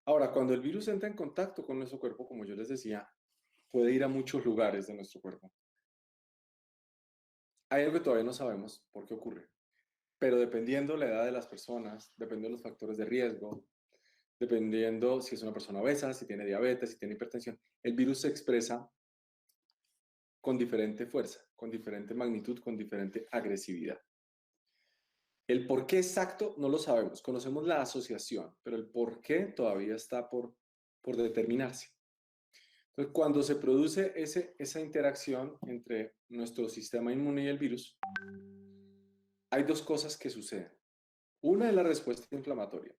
Ahora, cuando el virus entra en contacto con nuestro cuerpo, como yo les decía, puede ir a muchos lugares de nuestro cuerpo. Hay algo que todavía no sabemos por qué ocurre, pero dependiendo la edad de las personas, dependiendo de los factores de riesgo, dependiendo si es una persona obesa, si tiene diabetes, si tiene hipertensión, el virus se expresa con diferente fuerza, con diferente magnitud, con diferente agresividad. El por qué exacto no lo sabemos, conocemos la asociación, pero el por qué todavía está por determinarse. Entonces, cuando se produce esa interacción entre nuestro sistema inmune y el virus, hay dos cosas que suceden. Una es la respuesta inflamatoria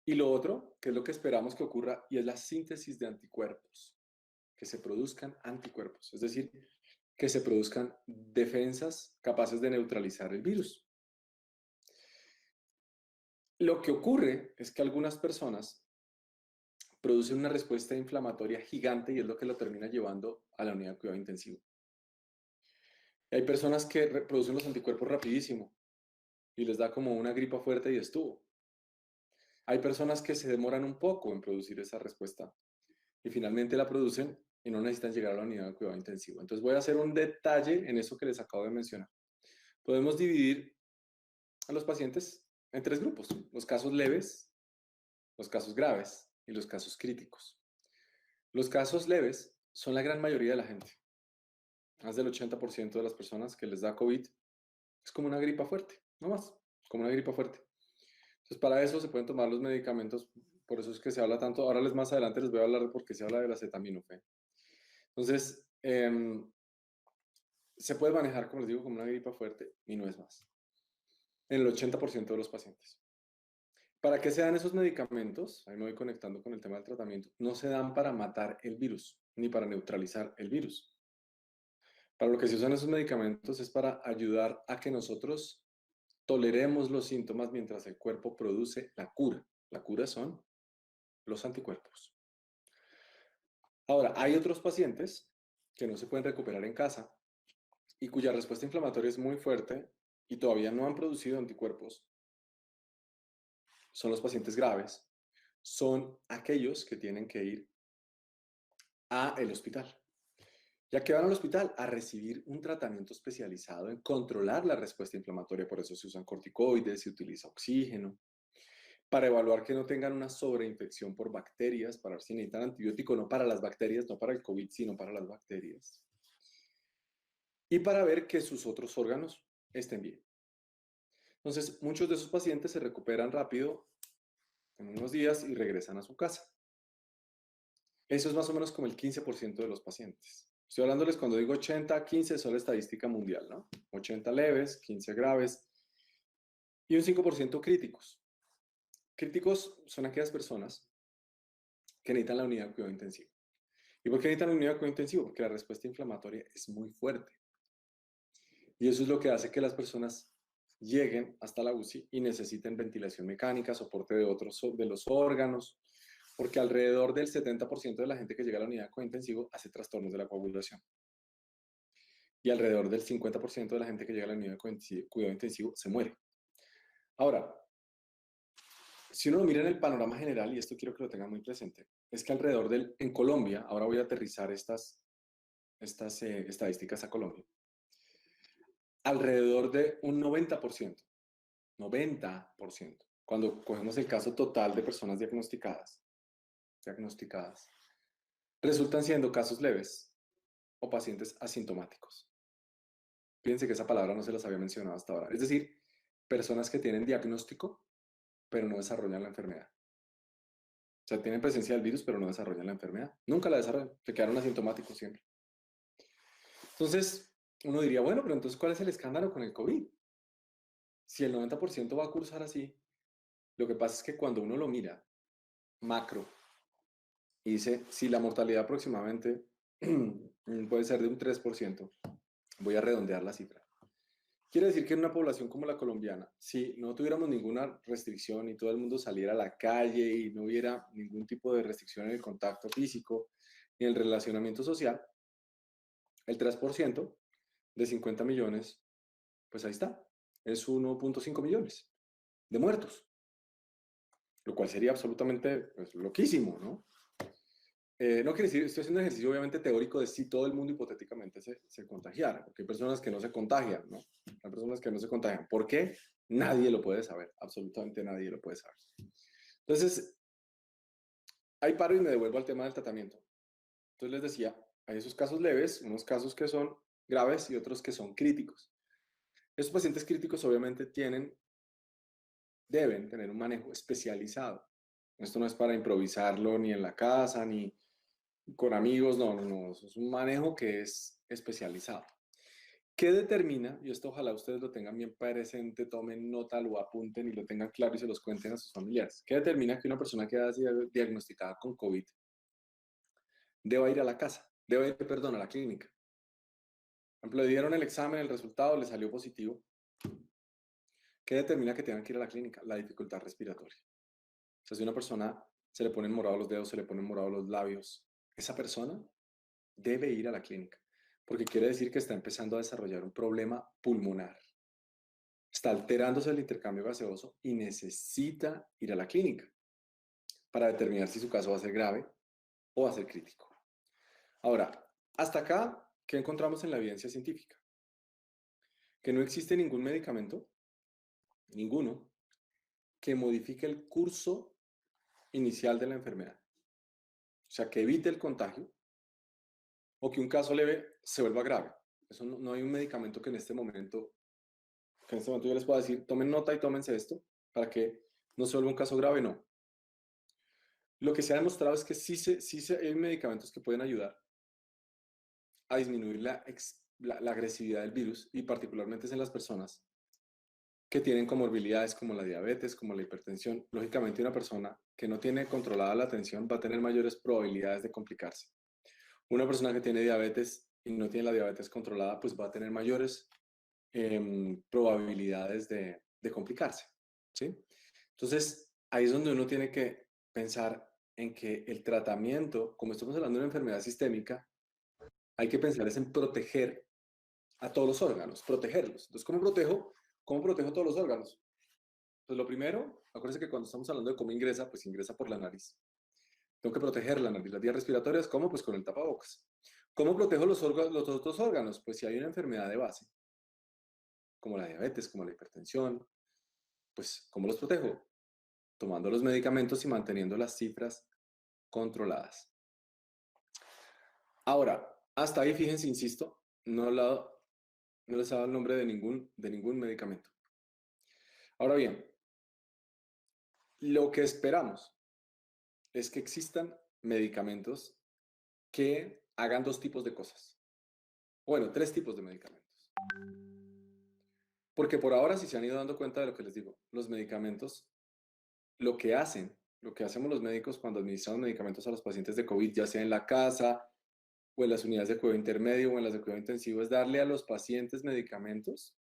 y lo otro, que es lo que esperamos que ocurra, y es la síntesis de anticuerpos, que se produzcan anticuerpos, es decir, que se produzcan defensas capaces de neutralizar el virus. Lo que ocurre es que algunas personas producen una respuesta inflamatoria gigante y es lo que lo termina llevando a la unidad de cuidado intensivo. Hay personas que producen los anticuerpos rapidísimo y les da como una gripa fuerte y estuvo. Hay personas que se demoran un poco en producir esa respuesta y finalmente la producen y no necesitan llegar a la unidad de cuidado intensivo. Entonces voy a hacer un detalle en eso que les acabo de mencionar. Podemos dividir a los pacientes en tres grupos: los casos leves, los casos graves y los casos críticos. Los casos leves son la gran mayoría de la gente. Más del 80% de las personas que les da COVID es como una gripa fuerte, no más, como una gripa fuerte. Entonces, para eso se pueden tomar los medicamentos, por eso es que se habla tanto. Ahora más adelante les voy a hablar de por qué se habla del acetaminofén. Entonces, se puede manejar, como les digo, como una gripa fuerte y no es más, en el 80% de los pacientes. ¿Para qué se dan esos medicamentos? Ahí me voy conectando con el tema del tratamiento. No se dan para matar el virus, ni para neutralizar el virus. Para lo que se usan esos medicamentos es para ayudar a que nosotros toleremos los síntomas mientras el cuerpo produce la cura. La cura son los anticuerpos. Ahora, hay otros pacientes que no se pueden recuperar en casa y cuya respuesta inflamatoria es muy fuerte y todavía no han producido anticuerpos. Son los pacientes graves. Son aquellos que tienen que ir al hospital. Ya que van al hospital a recibir un tratamiento especializado en controlar la respuesta inflamatoria, por eso se usan corticoides, se utiliza oxígeno, para evaluar que no tengan una sobreinfección por bacterias, para ver si necesitan antibiótico, no para las bacterias, no para el COVID, sino para las bacterias. Y para ver que sus otros órganos estén bien. Entonces, muchos de esos pacientes se recuperan rápido en unos días y regresan a su casa. Eso es más o menos como el 15% de los pacientes. Estoy hablándoles cuando digo 80, 15, son la estadística mundial, ¿no? 80 leves, 15 graves y un 5% críticos. Críticos son aquellas personas que necesitan la unidad de cuidado intensivo. ¿Y por qué necesitan la unidad de cuidado intensivo? Porque la respuesta inflamatoria es muy fuerte. Y eso es lo que hace que las personas lleguen hasta la UCI y necesiten ventilación mecánica, soporte de otros de los órganos, porque alrededor del 70% de la gente que llega a la unidad de cuidado intensivo hace trastornos de la coagulación. Y alrededor del 50% de la gente que llega a la unidad de cuidado intensivo se muere. Ahora, si uno lo mira en el panorama general, y esto quiero que lo tengan muy presente, es que en Colombia, ahora voy a aterrizar estas estadísticas a Colombia, alrededor de un 90%, cuando cogemos el caso total de personas diagnosticadas, resultan siendo casos leves o pacientes asintomáticos. Fíjense que esa palabra no se las había mencionado hasta ahora. Es decir, personas que tienen diagnóstico, pero no desarrollan la enfermedad. O sea, tienen presencia del virus, pero no desarrollan la enfermedad. Nunca la desarrollan, se quedaron asintomáticos siempre. Entonces, uno diría, bueno, pero entonces, ¿cuál es el escándalo con el COVID? Si el 90% va a cursar así, lo que pasa es que cuando uno lo mira macro y dice, si la mortalidad aproximadamente puede ser de un 3%, voy a redondear la cifra. Quiere decir que en una población como la colombiana, si no tuviéramos ninguna restricción y todo el mundo saliera a la calle y no hubiera ningún tipo de restricción en el contacto físico ni en el relacionamiento social, el 3% de 50 millones, pues ahí está, es 1.5 millones de muertos. lo cual sería absolutamente pues, loquísimo, ¿no? No quiere decir, estoy haciendo un ejercicio obviamente teórico de si todo el mundo hipotéticamente se contagiara, porque hay personas que no se contagian, ¿no? Hay personas que no se contagian. ¿Por qué? Nadie lo puede saber, absolutamente nadie lo puede saber. Entonces, ahí paro y me devuelvo al tema del tratamiento. Entonces les decía, hay esos casos leves, unos casos que son graves y otros que son críticos. Esos pacientes críticos obviamente deben tener un manejo especializado. Esto no es para improvisarlo ni en la casa, ni con amigos, no, no, no, eso es un manejo que es especializado. ¿Qué determina? Y esto ojalá ustedes lo tengan bien presente, tomen nota, lo apunten y lo tengan claro y se los cuenten a sus familiares. ¿Qué determina que una persona queda diagnosticada con COVID deba ir a la casa, deba ir, perdón, a la clínica? Por ejemplo, le dieron el examen, el resultado le salió positivo. ¿Qué determina que tengan que ir a la clínica? La dificultad respiratoria. O sea, si a una persona se le ponen morados los dedos, se le ponen morados los labios, esa persona debe ir a la clínica, porque quiere decir que está empezando a desarrollar un problema pulmonar. Está alterándose el intercambio gaseoso y necesita ir a la clínica para determinar si su caso va a ser grave o va a ser crítico. Ahora, hasta acá, ¿qué encontramos en la evidencia científica? Que no existe ningún medicamento, ninguno, que modifique el curso inicial de la enfermedad. O sea, que evite el contagio o que un caso leve se vuelva grave. Eso no hay un medicamento que en este momento yo les pueda decir, tomen nota y tómense esto para que no se vuelva un caso grave, no. Lo que se ha demostrado es que hay medicamentos que pueden ayudar a disminuir la agresividad del virus y particularmente es en las personas que tienen comorbilidades como la diabetes, como la hipertensión. Lógicamente, una persona que no tiene controlada la tensión va a tener mayores probabilidades de complicarse. Una persona que tiene diabetes y no tiene la diabetes controlada, pues va a tener mayores probabilidades de complicarse, ¿sí? Entonces, ahí es donde uno tiene que pensar en que el tratamiento, como estamos hablando de una enfermedad sistémica, hay que pensar es en proteger a todos los órganos, protegerlos. Entonces, ¿cómo protejo? ¿Cómo protejo todos los órganos? Pues lo primero, acuérdense que cuando estamos hablando de cómo ingresa, pues ingresa por la nariz. Tengo que proteger la nariz, las vías respiratorias, ¿cómo? Pues con el tapabocas. ¿Cómo protejo los otros órganos? Pues si hay una enfermedad de base, como la diabetes, como la hipertensión, pues ¿cómo los protejo? Tomando los medicamentos y manteniendo las cifras controladas. Ahora, hasta ahí, fíjense, insisto, no les he dado el nombre de ningún medicamento. Ahora bien, lo que esperamos es que existan medicamentos que hagan dos tipos de cosas. Bueno, tres tipos de medicamentos. Porque por ahora, si se han ido dando cuenta de lo que les digo, los medicamentos, lo que hacemos los médicos cuando administramos medicamentos a los pacientes de COVID, ya sea en la casa o en las unidades de cuidado intermedio o en las de cuidado intensivo, es darle a los pacientes medicamentos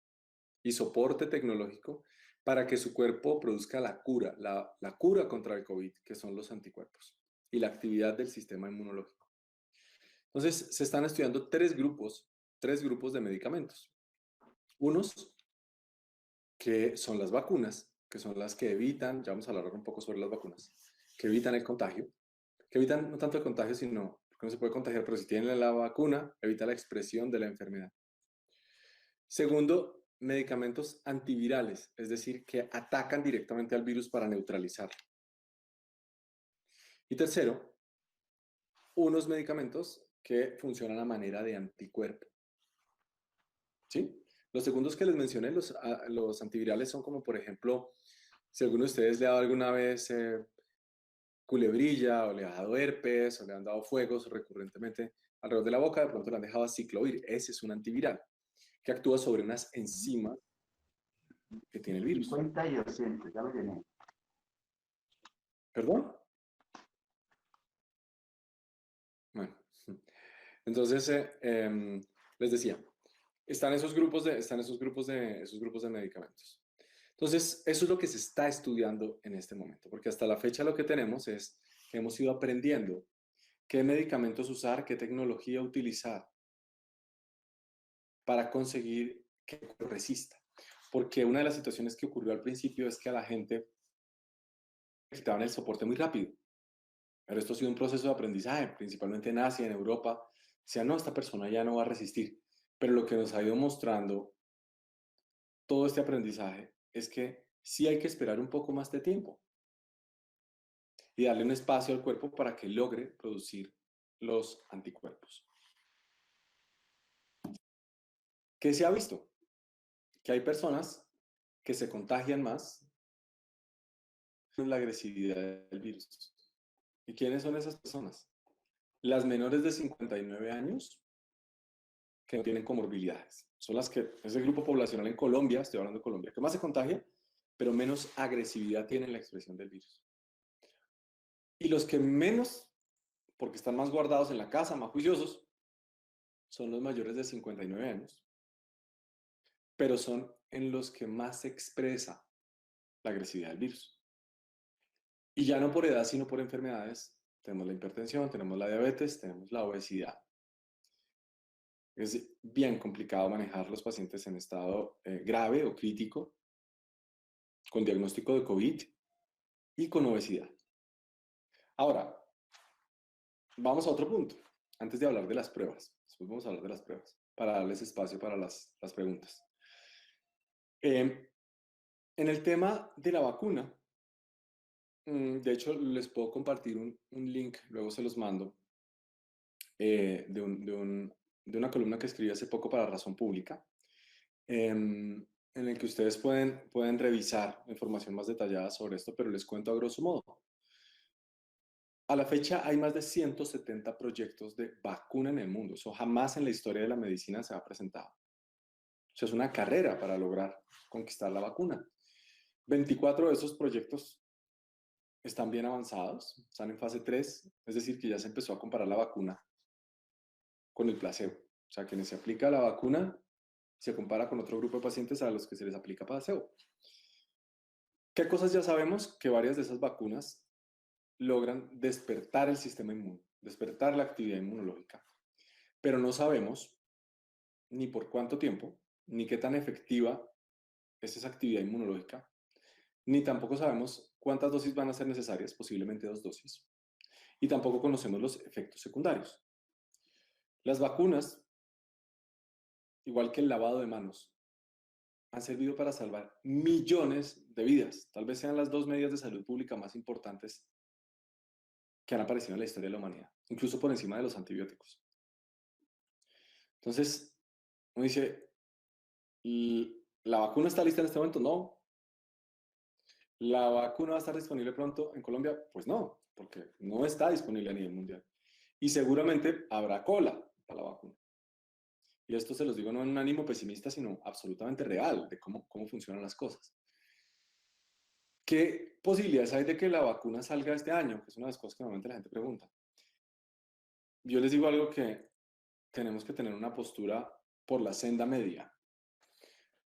y soporte tecnológico para que su cuerpo produzca la cura contra el COVID, que son los anticuerpos, y la actividad del sistema inmunológico. Entonces, se están estudiando tres grupos de medicamentos. Unos que son las vacunas, que son las que evitan, ya vamos a hablar un poco sobre las vacunas, que evitan el contagio, que evitan no tanto el contagio, sino, porque no se puede contagiar, pero si tienen la vacuna, evita la expresión de la enfermedad. Segundo, medicamentos antivirales, es decir, que atacan directamente al virus para neutralizarlo. Y tercero, unos medicamentos que funcionan a manera de anticuerpo. ¿Sí? Los segundos que les mencioné, los antivirales, son como, por ejemplo, si alguno de ustedes le ha dado alguna vez culebrilla o le ha dado herpes o le han dado fuegos recurrentemente alrededor de la boca, de pronto le han dejado aciclovir. Ese es un antiviral que actúa sobre unas enzimas que tiene el virus. 50 y 200, ya lo llené. ¿Perdón? Bueno, entonces les decía, están esos grupos de medicamentos. Entonces, eso es lo que se está estudiando en este momento, porque hasta la fecha lo que tenemos es que hemos ido aprendiendo qué medicamentos usar, qué tecnología utilizar para conseguir que resista. Porque una de las situaciones que ocurrió al principio es que a la gente quitaban el soporte muy rápido. Pero esto ha sido un proceso de aprendizaje, principalmente en Asia, en Europa. Decían, no, esta persona ya no va a resistir. Pero lo que nos ha ido mostrando todo este aprendizaje es que sí hay que esperar un poco más de tiempo y darle un espacio al cuerpo para que logre producir los anticuerpos. ¿Qué se ha visto? Que hay personas que se contagian más con la agresividad del virus. ¿Y quiénes son esas personas? Las menores de 59 años que no tienen comorbilidades. Son las que, es el grupo poblacional en Colombia, estoy hablando de Colombia, que más se contagia, pero menos agresividad tiene en la expresión del virus. Y los que menos, porque están más guardados en la casa, más juiciosos, son los mayores de 59 años, pero son en los que más se expresa la agresividad del virus. Y ya no por edad, sino por enfermedades. Tenemos la hipertensión, tenemos la diabetes, tenemos la obesidad. Es bien complicado manejar los pacientes en estado grave o crítico, con diagnóstico de COVID y con obesidad. Ahora, vamos a otro punto, antes de hablar de las pruebas. Después vamos a hablar de las pruebas, para darles espacio para las preguntas. En el tema de la vacuna, de hecho, les puedo compartir un link, luego se los mando, de una columna que escribí hace poco para Razón Pública, en el que ustedes pueden revisar información más detallada sobre esto, pero les cuento a grosso modo. A la fecha hay más de 170 proyectos de vacuna en el mundo. Eso jamás en la historia de la medicina se ha presentado. O sea, es una carrera para lograr conquistar la vacuna. 24 de esos proyectos están bien avanzados, están en fase 3, es decir, que ya se empezó a comparar la vacuna con el placebo. O sea, quienes se aplica la vacuna se compara con otro grupo de pacientes a los que se les aplica placebo. ¿Qué cosas ya sabemos? Que varias de esas vacunas logran despertar el sistema inmune, despertar la actividad inmunológica, pero no sabemos ni por cuánto tiempo, ni qué tan efectiva es esa actividad inmunológica, ni tampoco sabemos cuántas dosis van a ser necesarias, posiblemente 2 dosis, y tampoco conocemos los efectos secundarios. Las vacunas, igual que el lavado de manos, han servido para salvar millones de vidas. Tal vez sean las 2 medidas de salud pública más importantes que han aparecido en la historia de la humanidad, incluso por encima de los antibióticos. Entonces, uno dice, ¿la vacuna está lista en este momento? No. ¿La vacuna va a estar disponible pronto en Colombia? Pues no, porque no está disponible a nivel mundial. Y seguramente habrá cola para la vacuna. Y esto se los digo no en un ánimo pesimista, sino absolutamente real de cómo funcionan las cosas. ¿Qué posibilidades hay de que la vacuna salga este año? Que es una de las cosas que normalmente la gente pregunta. Yo les digo algo que tenemos que tener una postura por la senda media.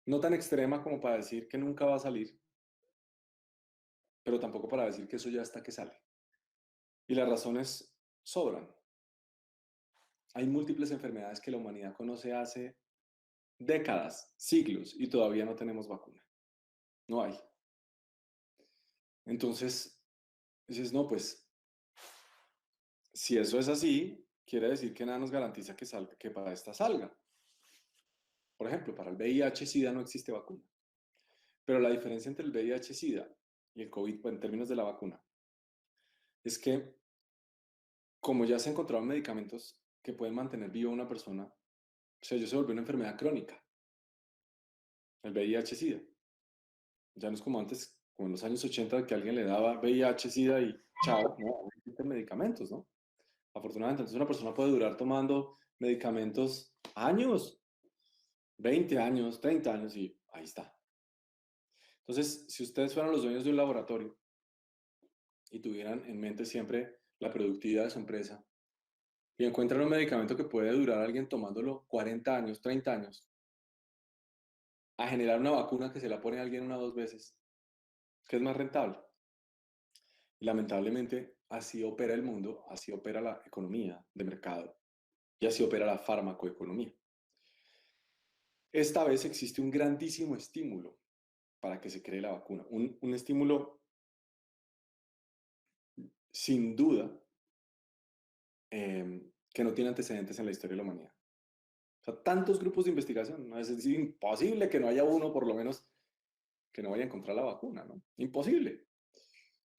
No tan extrema como para decir que nunca va a salir, pero tampoco para decir que eso ya está que sale. Y las razones sobran. Hay múltiples enfermedades que la humanidad conoce hace décadas, siglos, y todavía no tenemos vacuna. No hay. Entonces, dices, no, pues, si eso es así, quiere decir que nada nos garantiza que para esta salga. Por ejemplo, para el VIH-Sida no existe vacuna. Pero la diferencia entre el VIH-Sida y el COVID, en términos de la vacuna, es que como ya se encontraron medicamentos que pueden mantener viva a una persona, o sea, se volvió una enfermedad crónica, el VIH-Sida. Ya no es como antes, como en los años 80, que alguien le daba VIH-Sida y chao, no, existen medicamentos, ¿no? Afortunadamente, entonces una persona puede durar tomando medicamentos años, 20 años, 30 años y ahí está. Entonces, si ustedes fueran los dueños de un laboratorio y tuvieran en mente siempre la productividad de su empresa y encuentran un medicamento que puede durar a alguien tomándolo 40 años, 30 años, a generar una vacuna que se la pone a alguien una o dos veces, ¿qué es más rentable? Y lamentablemente, así opera el mundo, así opera la economía de mercado y así opera la farmacoeconomía. Esta vez existe un grandísimo estímulo para que se cree la vacuna, un estímulo sin duda, que no tiene antecedentes en la historia de la humanidad. O sea, tantos grupos de investigación, ¿no? Es decir, imposible que no haya uno, por lo menos, que no vaya a encontrar la vacuna, ¿no? Imposible.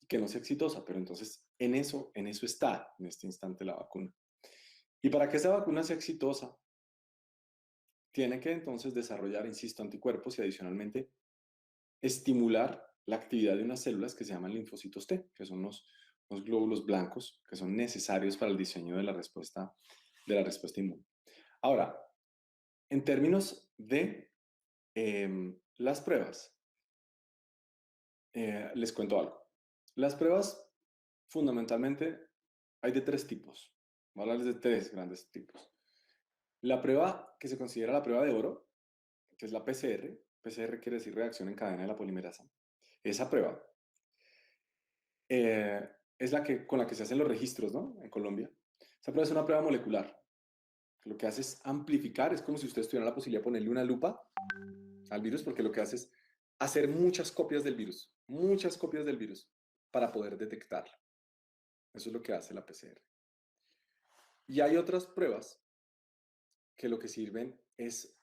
Que no sea exitosa, pero entonces en eso está en este instante la vacuna. Y para que esa vacuna sea exitosa, tiene que entonces desarrollar, insisto, anticuerpos y adicionalmente estimular la actividad de unas células que se llaman linfocitos T, que son los glóbulos blancos que son necesarios para el diseño de la respuesta inmune. Ahora, en términos de las pruebas, les cuento algo. Las pruebas, fundamentalmente, hay de tres tipos. Voy a hablarles de tres grandes tipos. La prueba que se considera la prueba de oro, que es la PCR. PCR quiere decir reacción en cadena de la polimerasa. Esa prueba es con la que se hacen los registros, ¿no? En Colombia. Esa prueba es una prueba molecular. Lo que hace es amplificar, es como si usted tuviera la posibilidad de ponerle una lupa al virus, porque lo que hace es hacer muchas copias del virus, para poder detectarlo. Eso es lo que hace la PCR. Y hay otras pruebas que lo que sirven es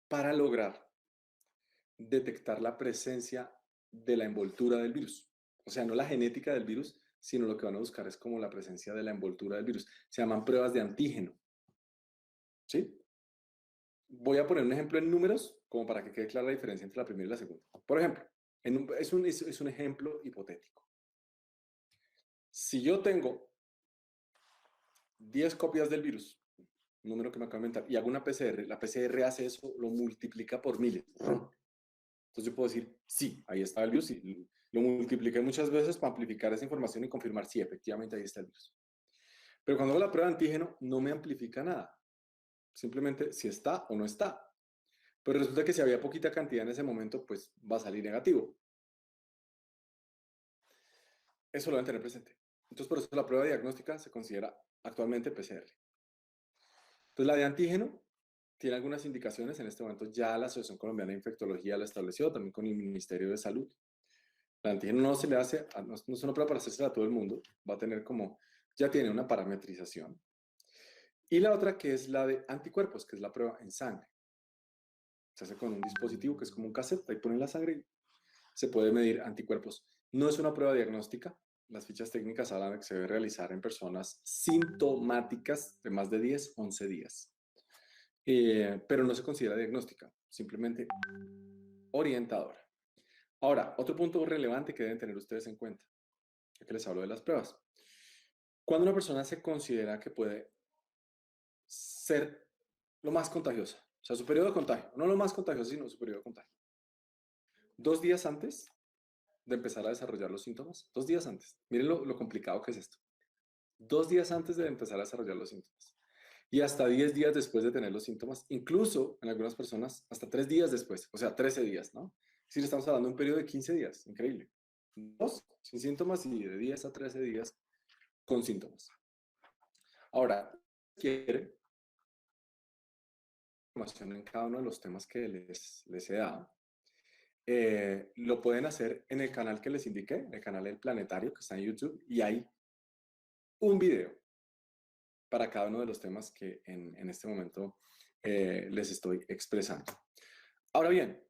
para lograr detectar la presencia de la envoltura del virus. O sea, no la genética del virus, sino lo que van a buscar es como la presencia de la envoltura del virus. Se llaman pruebas de antígeno. ¿Sí? Voy a poner un ejemplo en números como para que quede clara la diferencia entre la primera y la segunda. Por ejemplo, es un ejemplo hipotético. Si yo tengo 10 copias del virus, un número que me acabo de inventar, y hago una PCR, la PCR hace eso, lo multiplica por miles. Entonces yo puedo decir, sí, ahí está el virus, y lo multipliqué muchas veces para amplificar esa información y confirmar si efectivamente ahí está el virus. Pero cuando hago la prueba de antígeno, no me amplifica nada. Simplemente si está o no está. Pero resulta que si había poquita cantidad en ese momento, pues va a salir negativo. Eso lo deben tener presente. Entonces, por eso la prueba diagnóstica se considera actualmente PCR. Entonces, la de antígeno tiene algunas indicaciones. En este momento ya la Asociación Colombiana de Infectología la estableció, también con el Ministerio de Salud. La antígeno no se le hace, no es una prueba para hacérsela a todo el mundo. Va a tener como, ya tiene una parametrización. Y la otra que es la de anticuerpos, que es la prueba en sangre. Se hace con un dispositivo que es como un cassette, ahí ponen la sangre y se puede medir anticuerpos. No es una prueba diagnóstica. Las fichas técnicas hablan de que se debe realizar en personas sintomáticas de más de 10, 11 días. Pero no se considera diagnóstica, simplemente orientadora. Ahora, otro punto relevante que deben tener ustedes en cuenta, ya que les hablo de las pruebas. Cuando una persona se considera que puede ser lo más contagiosa, o sea, su periodo de contagio, no lo más contagioso, sino su periodo de contagio. 2 días antes de empezar a desarrollar los síntomas, 2 días antes. Miren lo complicado que es esto. 2 días antes de empezar a desarrollar los síntomas. Y hasta 10 días después de tener los síntomas, incluso en algunas personas hasta 3 días después, o sea, 13 días, ¿no? Es decir, estamos hablando de un periodo de 15 días, increíble. 2 sin síntomas y de 10 a 13 días con síntomas. Ahora, quiere información en cada uno de los temas que les he dado. Lo pueden hacer en el canal que les indiqué, el canal del Planetario, que está en YouTube, y hay un video para cada uno de los temas que en este momento les estoy expresando. Ahora bien,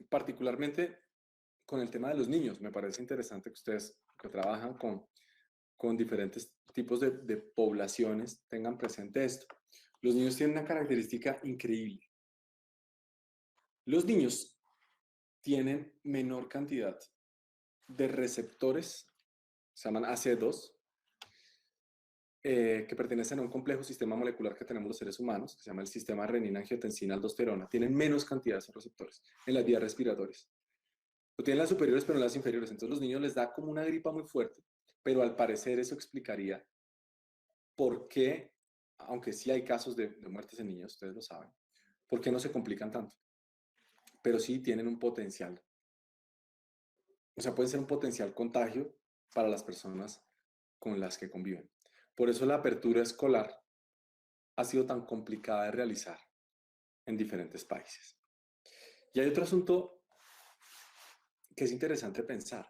particularmente con el tema de los niños, me parece interesante que ustedes que trabajan con diferentes tipos de poblaciones tengan presente esto. Los niños tienen una característica increíble. Los niños tienen menor cantidad de receptores, se llaman AC2, que pertenecen a un complejo sistema molecular que tenemos los seres humanos, que se llama el sistema renina-angiotensina-aldosterona. Tienen menos cantidad de esos receptores en las vías respiratorias. Lo tienen las superiores, pero no las inferiores. Entonces, los niños les da como una gripa muy fuerte, pero al parecer eso explicaría por qué, aunque sí hay casos de muertes en niños, ustedes lo saben, por qué no se complican tanto. Pero sí tienen un potencial. O sea, pueden ser un potencial contagio para las personas con las que conviven. Por eso la apertura escolar ha sido tan complicada de realizar en diferentes países. Y hay otro asunto que es interesante pensar.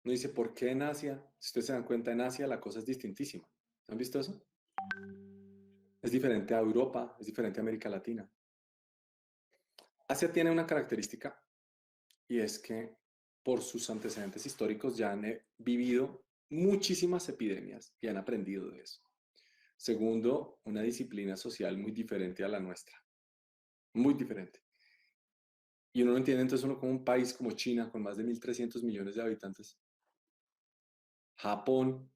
Uno dice, ¿por qué en Asia? Si ustedes se dan cuenta, en Asia la cosa es distintísima. ¿Han visto eso? Es diferente a Europa, es diferente a América Latina. Asia tiene una característica y es que por sus antecedentes históricos ya han vivido muchísimas epidemias y han aprendido de eso. Segundo, una disciplina social muy diferente a la nuestra, muy diferente. Y uno no entiende entonces uno como un país como China, con más de 1.300 millones de habitantes, Japón,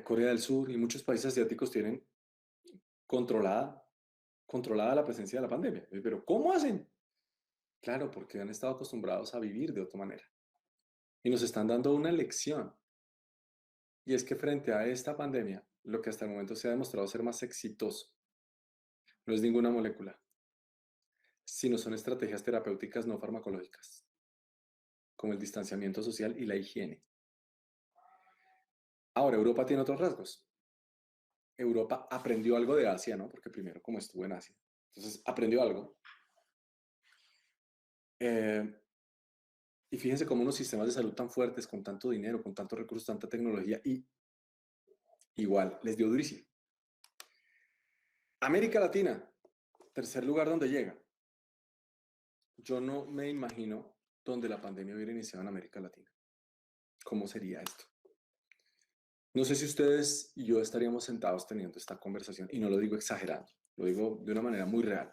Corea del Sur y muchos países asiáticos tienen controlada, controlada la presencia de la pandemia. Pero ¿cómo hacen? Claro, porque han estado acostumbrados a vivir de otra manera. Y nos están dando una lección. Y es que frente a esta pandemia, lo que hasta el momento se ha demostrado ser más exitoso no es ninguna molécula, sino son estrategias terapéuticas no farmacológicas, como el distanciamiento social y la higiene. Ahora, Europa tiene otros rasgos. Europa aprendió algo de Asia, ¿no? Porque primero como estuvo en Asia. Entonces, aprendió algo. Eh, y fíjense cómo unos sistemas de salud tan fuertes, con tanto dinero, con tantos recursos, tanta tecnología, y igual les dio durísimo. América Latina, tercer lugar donde llega. Yo no me imagino donde la pandemia hubiera iniciado en América Latina. ¿Cómo sería esto? No sé si ustedes y yo estaríamos sentados teniendo esta conversación, y no lo digo exagerando, lo digo de una manera muy real.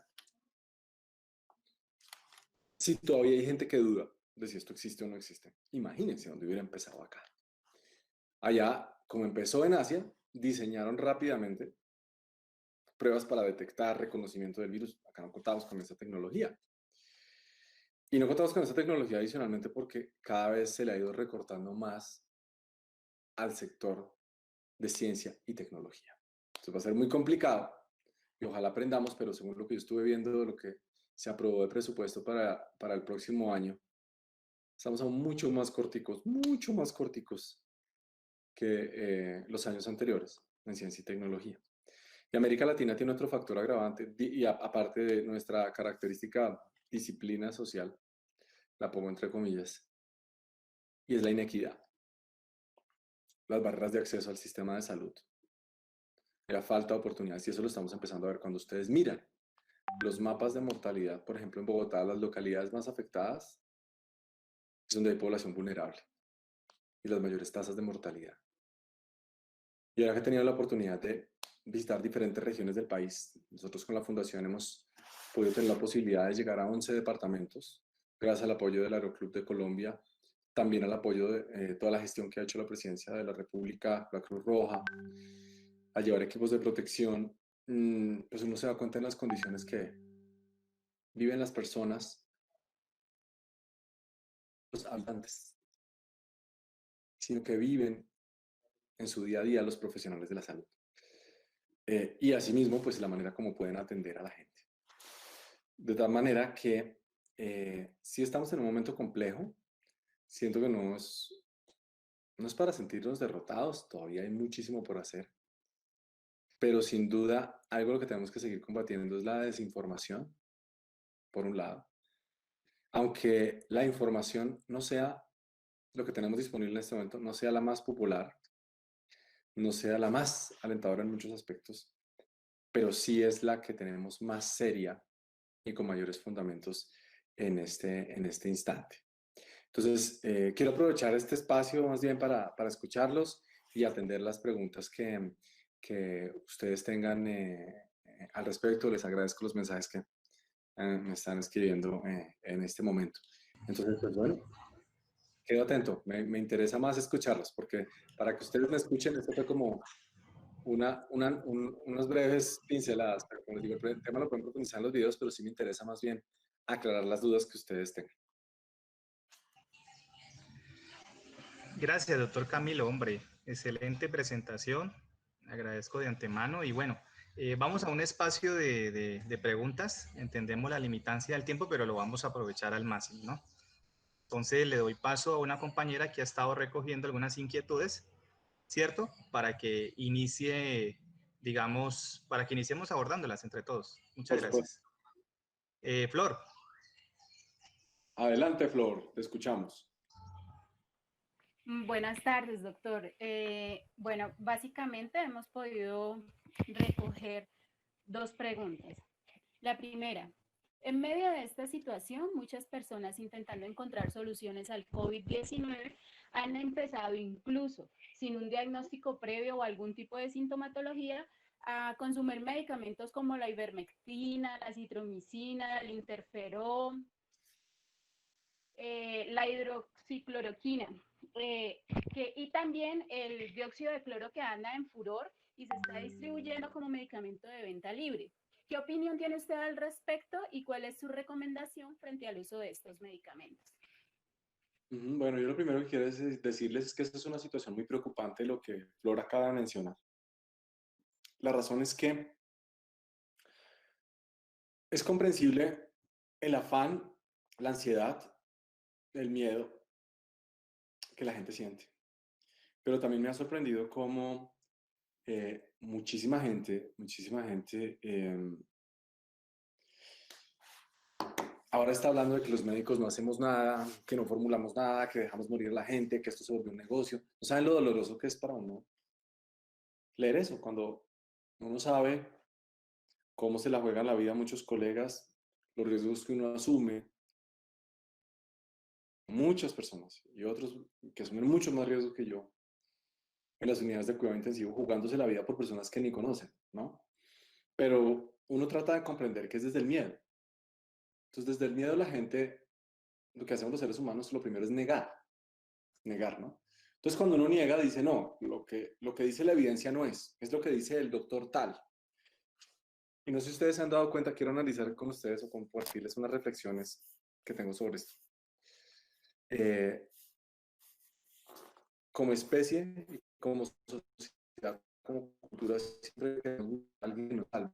Si todavía hay gente que duda de si esto existe o no existe, imagínense dónde hubiera empezado acá. Allá, como empezó en Asia, diseñaron rápidamente pruebas para detectar reconocimiento del virus. Acá no contamos con esa tecnología. Y no contamos con esa tecnología adicionalmente porque cada vez se le ha ido recortando más al sector de ciencia y tecnología. Entonces va a ser muy complicado y ojalá aprendamos, pero según lo que yo estuve viendo, lo que se aprobó de presupuesto para el próximo año, estamos aún mucho más corticos que los años anteriores en ciencia y tecnología. Y América Latina tiene otro factor agravante, y aparte de nuestra característica disciplina social, la pongo entre comillas, y es la inequidad, las barreras de acceso al sistema de salud, la falta de oportunidades, y eso lo estamos empezando a ver cuando ustedes miran los mapas de mortalidad, por ejemplo, en Bogotá, las localidades más afectadas es donde hay población vulnerable y las mayores tasas de mortalidad. Y ahora que he tenido la oportunidad de visitar diferentes regiones del país, nosotros con la Fundación hemos podido tener la posibilidad de llegar a 11 departamentos, gracias al apoyo del Aeroclub de Colombia, también al apoyo de toda la gestión que ha hecho la Presidencia de la República, la Cruz Roja, a llevar equipos de protección, pues uno se da cuenta en las condiciones que viven las personas, los habitantes, sino que viven en su día a día los profesionales de la salud. Y asimismo, pues la manera como pueden atender a la gente. De tal manera que si estamos en un momento complejo, siento que no es para sentirnos derrotados, todavía hay muchísimo por hacer, pero sin duda algo lo que tenemos que seguir combatiendo es la desinformación, por un lado, aunque la información no sea lo que tenemos disponible en este momento, no sea la más popular, no sea la más alentadora en muchos aspectos, pero sí es la que tenemos más seria y con mayores fundamentos en este instante. Entonces, quiero aprovechar este espacio más bien para escucharlos y atender las preguntas que ustedes tengan al respecto. Les agradezco los mensajes que me están escribiendo en este momento. Entonces, pues bueno, quedo atento. Me interesa más escucharlos porque para que ustedes me escuchen, esto fue como unas breves pinceladas, pero como les digo, el tema lo pueden profundizar en los videos, pero sí me interesa más bien aclarar las dudas que ustedes tengan. Gracias, doctor Camilo. Hombre, excelente presentación. Agradezco de antemano. Y bueno, vamos a un espacio de preguntas. Entendemos la limitancia del tiempo, pero lo vamos a aprovechar al máximo, ¿no? Entonces le doy paso a una compañera que ha estado recogiendo algunas inquietudes, ¿cierto? Para que inicie, digamos, para que iniciemos abordándolas entre todos. Muchas Por supuesto. gracias. Flor. Adelante, Flor, te escuchamos. Buenas tardes, doctor. Bueno, básicamente hemos podido recoger dos preguntas. La primera, en medio de esta situación, muchas personas intentando encontrar soluciones al COVID-19 han empezado incluso sin un diagnóstico previo o algún tipo de sintomatología a consumir medicamentos como la ivermectina, la citromicina, el interferón, la hidroxicloroquina y también el dióxido de cloro que anda en furor y se está distribuyendo como medicamento de venta libre. ¿Qué opinión tiene usted al respecto y cuál es su recomendación frente al uso de estos medicamentos? Bueno, yo lo primero que quiero decirles es que esta es una situación muy preocupante, lo que Flor acaba de mencionar. La razón es que es comprensible el afán, la ansiedad, el miedo que la gente siente. Pero también me ha sorprendido cómo muchísima gente ahora está hablando de que los médicos no hacemos nada, que no formulamos nada, que dejamos morir a la gente, que esto se volvió un negocio. ¿No saben lo doloroso que es para uno leer eso? Cuando uno sabe cómo se la juegan la vida a muchos colegas, los riesgos que uno asume, muchas personas y otros que asumen mucho más riesgos que yo en las unidades de cuidado intensivo, jugándose la vida por personas que ni conocen, ¿no? Pero uno trata de comprender que es desde el miedo. Entonces, desde el miedo la gente, lo que hacemos los seres humanos, lo primero es negar, ¿no? Entonces, cuando uno niega, dice, no, lo que dice la evidencia no es lo que dice el doctor tal. Y no sé si ustedes se han dado cuenta, quiero analizar con ustedes o compartirles unas reflexiones que tengo sobre esto. Como especie y como sociedad, como cultura, siempre queremos alguien que nos salve.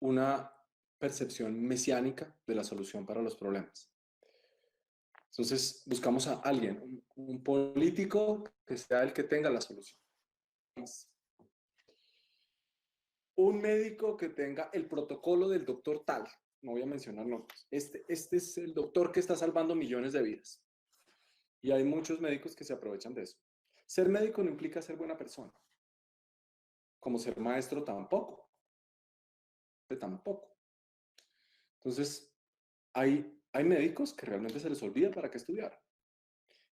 Una percepción mesiánica de la solución para los problemas. Entonces buscamos a alguien, un político que sea el que tenga la solución. Un médico que tenga el protocolo del doctor tal, no voy a mencionar nombres. Este es el doctor que está salvando millones de vidas. Y hay muchos médicos que se aprovechan de eso. Ser médico no implica ser buena persona. Como ser maestro tampoco. Tampoco. Entonces, hay médicos que realmente se les olvida para qué estudiar.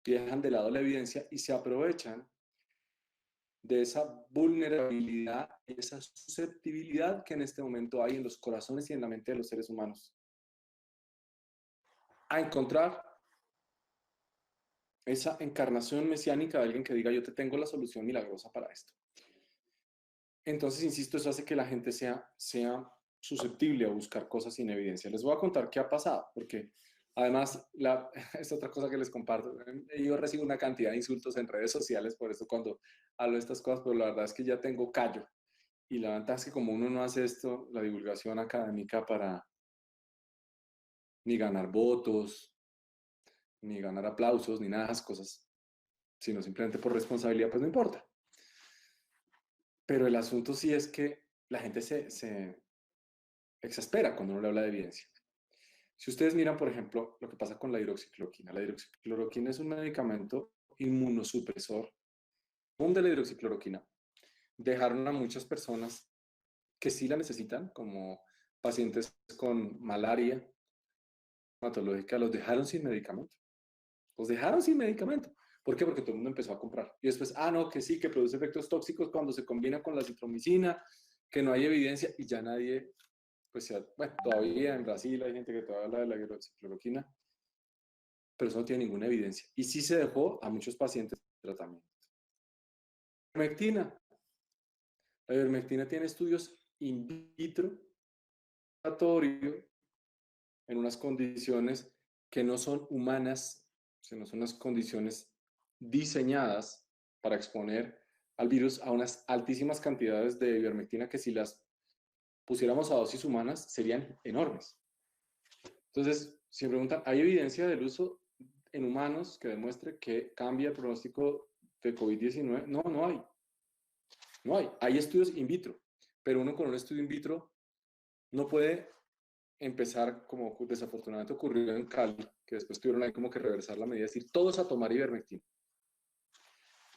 Y dejan de lado la evidencia y se aprovechan de esa vulnerabilidad, esa susceptibilidad que en este momento hay en los corazones y en la mente de los seres humanos. A encontrar esa encarnación mesiánica de alguien que diga, yo te tengo la solución milagrosa para esto. Entonces, insisto, eso hace que la gente sea susceptible a buscar cosas sin evidencia. Les voy a contar qué ha pasado, porque además es otra cosa que les comparto. Yo recibo una cantidad de insultos en redes sociales por eso cuando hablo de estas cosas, pero la verdad es que ya tengo callo. Y la ventaja es que como uno no hace esto, la divulgación académica para ni ganar votos, ni ganar aplausos, ni nada de esas cosas, sino simplemente por responsabilidad, pues no importa. Pero el asunto sí es que la gente se exaspera cuando uno le habla de evidencia. Si ustedes miran, por ejemplo, lo que pasa con la hidroxicloroquina. La hidroxicloroquina es un medicamento inmunosupresor. Un de la hidroxicloroquina dejaron a muchas personas que sí la necesitan, como pacientes con malaria hematológica, los dejaron sin medicamento. Los dejaron sin medicamento. ¿Por qué? Porque todo el mundo empezó a comprar. Y después, no, que sí, que produce efectos tóxicos cuando se combina con la citromicina, que no hay evidencia y ya nadie, pues bueno, todavía en Brasil hay gente que todavía habla de la hidroxicloroquina, pero eso no tiene ninguna evidencia. Y sí se dejó a muchos pacientes de tratamiento. Ivermectina. La ivermectina tiene estudios in vitro, en unas condiciones que no son humanas, sino son unas condiciones diseñadas para exponer al virus a unas altísimas cantidades de ivermectina que si las pusiéramos a dosis humanas serían enormes. Entonces, si me preguntan, ¿hay evidencia del uso en humanos que demuestre que cambia el pronóstico de COVID-19? No, no hay. No hay. Hay estudios in vitro, pero uno con un estudio in vitro no puede empezar, como desafortunadamente ocurrió en Cali, que después tuvieron ahí como que reversar la medida, es decir, todos a tomar ivermectina.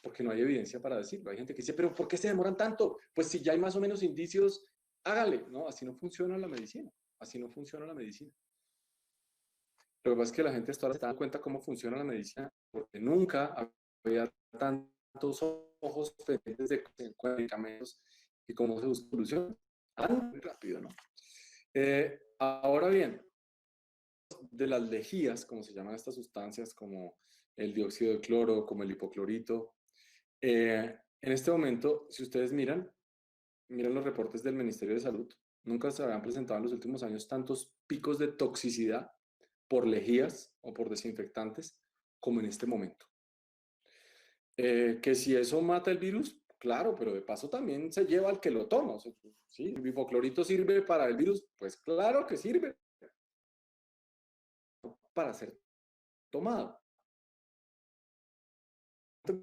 porque no hay evidencia para decirlo. Hay gente que dice, pero ¿por qué se demoran tanto? Pues si ya hay más o menos indicios, hágale. No, así no funciona la medicina. Así no funciona la medicina. Lo que pasa es que la gente hasta ahora se está dando cuenta cómo funciona la medicina, porque nunca había tantos ojos pendientes de medicamentos y cómo se busca solución. Muy rápido, ¿no? Ahora bien, de las lejías, como se llaman estas sustancias, como el dióxido de cloro, como el hipoclorito, en este momento, si ustedes miran los reportes del Ministerio de Salud, nunca se habían presentado en los últimos años tantos picos de toxicidad por lejías o por desinfectantes como en este momento. Que si eso mata el virus, claro, pero de paso también se lleva al que lo toma. O sea, ¿sí? ¿El hipoclorito sirve para el virus? Pues claro que sirve para ser tomado.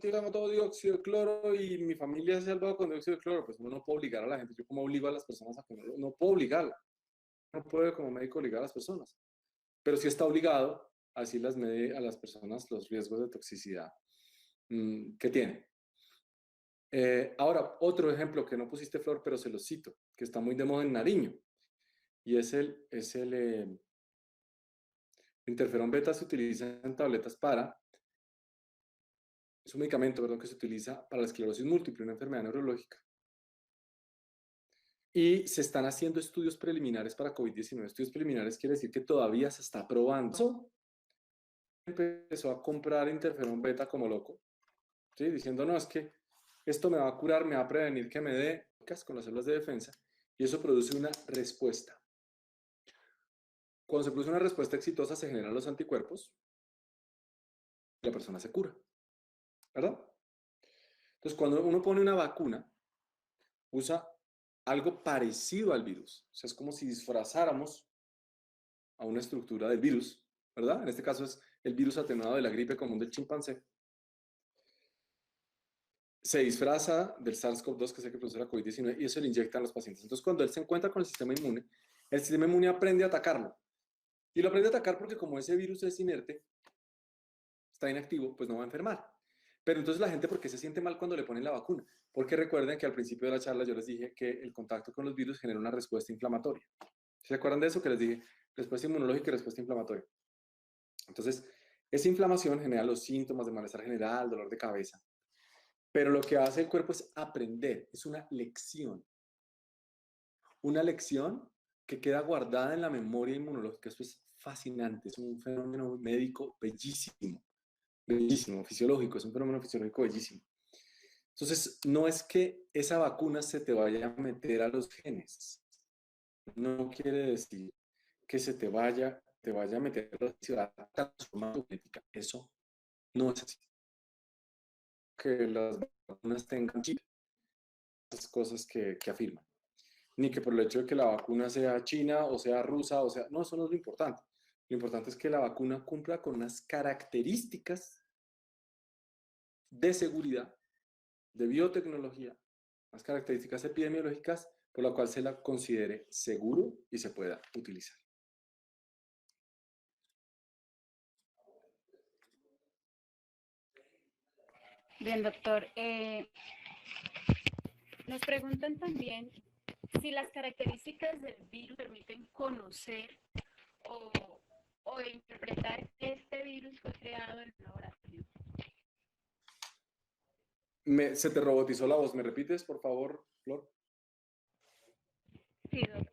Tiramos todo dióxido de cloro y mi familia se ha salvado con dióxido de cloro, pues uno no puede obligar a la gente. Yo como obligo a las personas a comerlo, no puedo obligarla. No puede como médico obligar a las personas. Pero sí está obligado a decirles a las personas los riesgos de toxicidad que tienen. Ahora, otro ejemplo que no pusiste, Flor, pero se lo cito, que está muy de moda en Nariño, y es el interferón beta. Se utiliza en tabletas es un medicamento, perdón, que se utiliza para la esclerosis múltiple, una enfermedad neurológica. Y se están haciendo estudios preliminares para COVID-19. Estudios preliminares quiere decir que todavía se está probando. Empezó a comprar interferón beta como loco, ¿sí? Diciendo, no, es que esto me va a curar, me va a prevenir que me dé con las células de defensa, y eso produce una respuesta. Cuando se produce una respuesta exitosa, se generan los anticuerpos y la persona se cura, ¿verdad? Entonces, cuando uno pone una vacuna, usa algo parecido al virus. O sea, es como si disfrazáramos a una estructura del virus, ¿verdad? En este caso es el virus atenuado de la gripe común del chimpancé. Se disfraza del SARS-CoV-2, que es el que produce la COVID-19, y eso le inyectan a los pacientes. Entonces, cuando él se encuentra con el sistema inmune aprende a atacarlo. Y lo aprende a atacar porque como ese virus es inerte, está inactivo, pues no va a enfermar. Pero entonces la gente, ¿por qué se siente mal cuando le ponen la vacuna? Porque recuerden que al principio de la charla yo les dije que el contacto con los virus genera una respuesta inflamatoria. ¿Se acuerdan de eso que les dije? Respuesta inmunológica y respuesta inflamatoria. Entonces, esa inflamación genera los síntomas de malestar general, dolor de cabeza. Pero lo que hace el cuerpo es aprender, es una lección. Una lección que queda guardada en la memoria inmunológica. Esto es fascinante, es un fenómeno médico bellísimo, bellísimo, fisiológico, es un fenómeno fisiológico bellísimo. Entonces, no es que esa vacuna se te vaya a meter a los genes. No quiere decir que se te vaya a meter a la transformación genética. Eso no es así. Que las vacunas tengan chip, esas cosas que afirman. Ni que por el hecho de que la vacuna sea china o sea rusa, o sea, no, eso no es lo importante. Lo importante es que la vacuna cumpla con unas características de seguridad, de biotecnología, unas características epidemiológicas por la cual se la considere seguro y se pueda utilizar. Bien, doctor. Nos preguntan también si las características del virus permiten conocer o interpretar que este virus fue creado en el laboratorio. Se te robotizó la voz. ¿Me repites, por favor, Flor? Sí, doctor.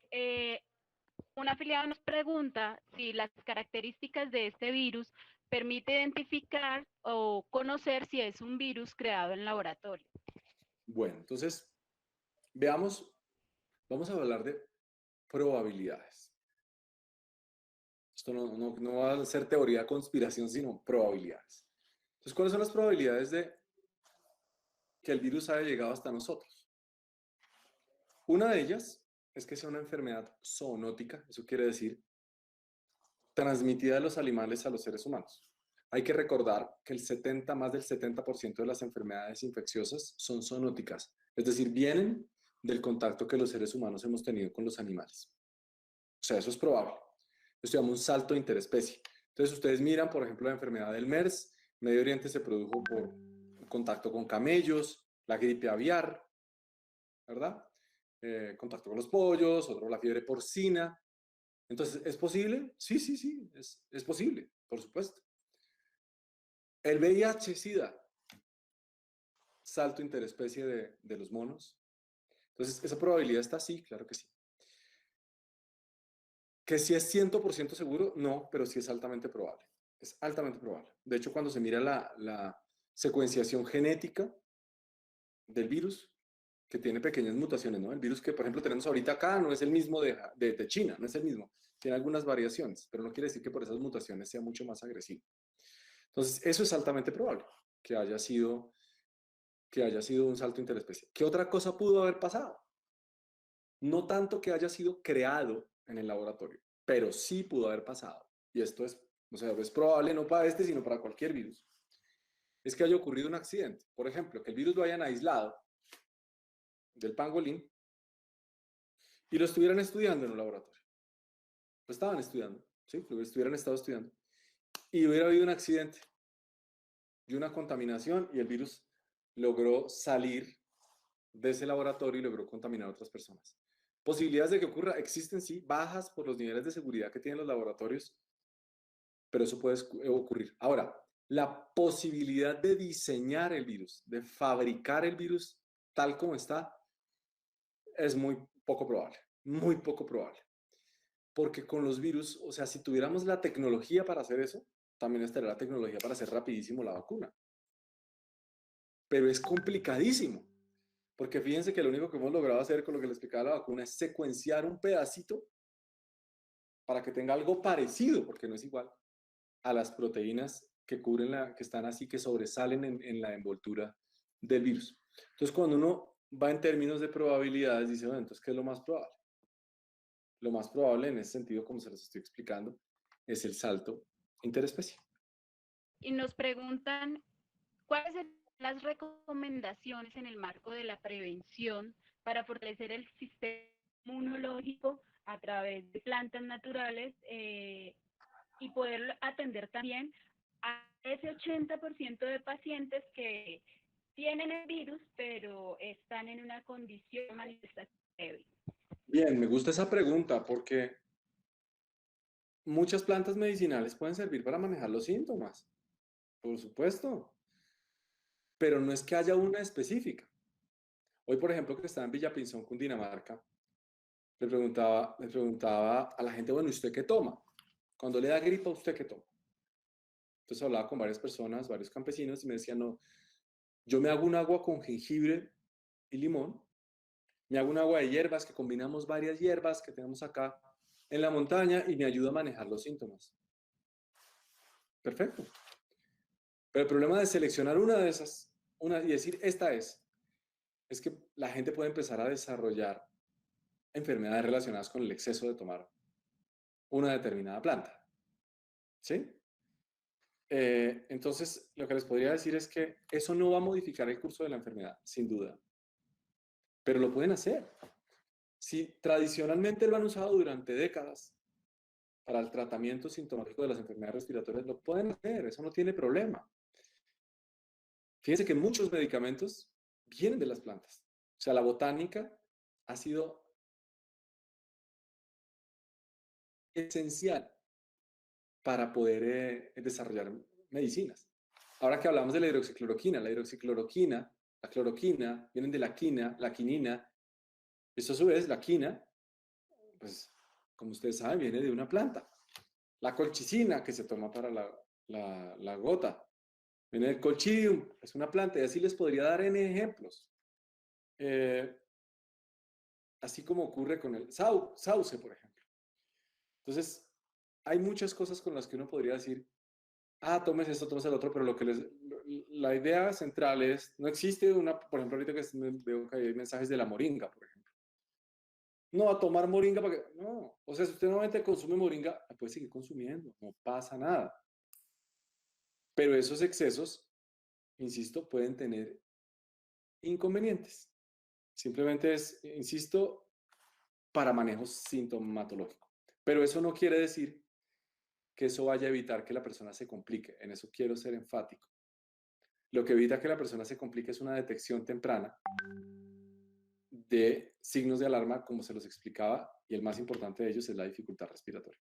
Un afiliado nos pregunta si las características de este virus permite identificar o conocer si es un virus creado en laboratorio. Bueno, entonces, veamos, vamos a hablar de probabilidades. Esto no va a ser teoría de conspiración, sino probabilidades. Entonces, ¿cuáles son las probabilidades de que el virus haya llegado hasta nosotros? Una de ellas es que sea una enfermedad zoonótica, eso quiere decir transmitida de los animales a los seres humanos. Hay que recordar que más del 70% de las enfermedades infecciosas son zoonóticas, es decir, vienen del contacto que los seres humanos hemos tenido con los animales. O sea, eso es probable. Esto llama un salto interespecie. Entonces, ustedes miran, por ejemplo, la enfermedad del MERS. Medio Oriente se produjo contacto con camellos, la gripe aviar, ¿verdad? Contacto con los pollos, otro la fiebre porcina. Entonces, ¿es posible? Sí, sí, sí, es posible, por supuesto. El VIH-Sida, salto interespecie de los monos. Entonces, ¿esa probabilidad está? Sí, claro que sí. ¿Que si es 100% seguro? No, pero sí es altamente probable. Es altamente probable. De hecho, cuando se mira la secuenciación genética del virus, que tiene pequeñas mutaciones, ¿no? El virus que, por ejemplo, tenemos ahorita acá no es el mismo de China, no es el mismo. Tiene algunas variaciones, pero no quiere decir que por esas mutaciones sea mucho más agresivo. Entonces, eso es altamente probable, que haya sido un salto interespecie. ¿Qué otra cosa pudo haber pasado? No tanto que haya sido creado en el laboratorio, pero sí pudo haber pasado. Y esto es, o sea, es probable no para este, sino para cualquier virus. Es que haya ocurrido un accidente. Por ejemplo, que el virus lo hayan aislado del pangolín y lo estuvieran estudiando en un laboratorio. Lo estaban estudiando, ¿sí? Lo estuvieran estado estudiando. Y hubiera habido un accidente y una contaminación y el virus logró salir de ese laboratorio y logró contaminar a otras personas. Posibilidades de que ocurra existen, sí, bajas por los niveles de seguridad que tienen los laboratorios, pero eso puede ocurrir. Ahora, la posibilidad de diseñar el virus, de fabricar el virus tal como está, es muy poco probable, muy poco probable. Porque con los virus, o sea, si tuviéramos la tecnología para hacer eso, también estaría la tecnología para hacer rapidísimo la vacuna. Pero es complicadísimo, porque fíjense que lo único que hemos logrado hacer con lo que les explicaba la vacuna es secuenciar un pedacito para que tenga algo parecido, porque no es igual, a las proteínas que cubren que están así, que sobresalen en la envoltura del virus. Entonces, cuando uno va en términos de probabilidades, dice, bueno, entonces, ¿qué es lo más probable? Lo más probable en ese sentido, como se los estoy explicando, es el salto interespecie. Y nos preguntan, ¿cuáles son las recomendaciones en el marco de la prevención para fortalecer el sistema inmunológico a través de plantas naturales y poder atender también a ese 80% de pacientes que tienen el virus, pero están en una condición de manifestación débil? Bien, me gusta esa pregunta porque muchas plantas medicinales pueden servir para manejar los síntomas, por supuesto, pero no es que haya una específica. Hoy, por ejemplo, que estaba en Villapinzón, Cundinamarca, le preguntaba a la gente, bueno, ¿usted qué toma? Cuando le da gripa, ¿usted qué toma? Entonces hablaba con varias personas, varios campesinos, y me decían, no, yo me hago un agua con jengibre y limón, me hago un agua de hierbas, que combinamos varias hierbas que tenemos acá en la montaña y me ayuda a manejar los síntomas. Perfecto. Pero el problema de seleccionar una de esas, y decir, esta es que la gente puede empezar a desarrollar enfermedades relacionadas con el exceso de tomar una determinada planta. ¿Sí? Entonces, lo que les podría decir es que eso no va a modificar el curso de la enfermedad, sin duda. Pero lo pueden hacer. Si tradicionalmente lo han usado durante décadas para el tratamiento sintomático de las enfermedades respiratorias, lo pueden hacer, eso no tiene problema. Fíjense que muchos medicamentos vienen de las plantas. O sea, la botánica ha sido esencial para poder desarrollar medicinas. Ahora que hablamos de la hidroxicloroquina, la cloroquina, vienen de la quina, la quinina. Eso a su vez, la quina, pues, como ustedes saben, viene de una planta. La colchicina que se toma para la gota, viene del colchidium, es una planta, y así les podría dar N ejemplos. Así como ocurre con el sauce, por ejemplo. Entonces, hay muchas cosas con las que uno podría decir, tomes esto, tomes el otro, pero la idea central es, no existe una, por ejemplo, ahorita que veo que hay mensajes de la moringa, por ejemplo. No, a tomar moringa para que, no, o sea, si usted normalmente consume moringa, la puede seguir consumiendo, no pasa nada. Pero esos excesos, insisto, pueden tener inconvenientes. Simplemente es, insisto, para manejo sintomatológico. Pero eso no quiere decir que eso vaya a evitar que la persona se complique. En eso quiero ser enfático. Lo que evita que la persona se complique es una detección temprana de signos de alarma, como se los explicaba, y el más importante de ellos es la dificultad respiratoria.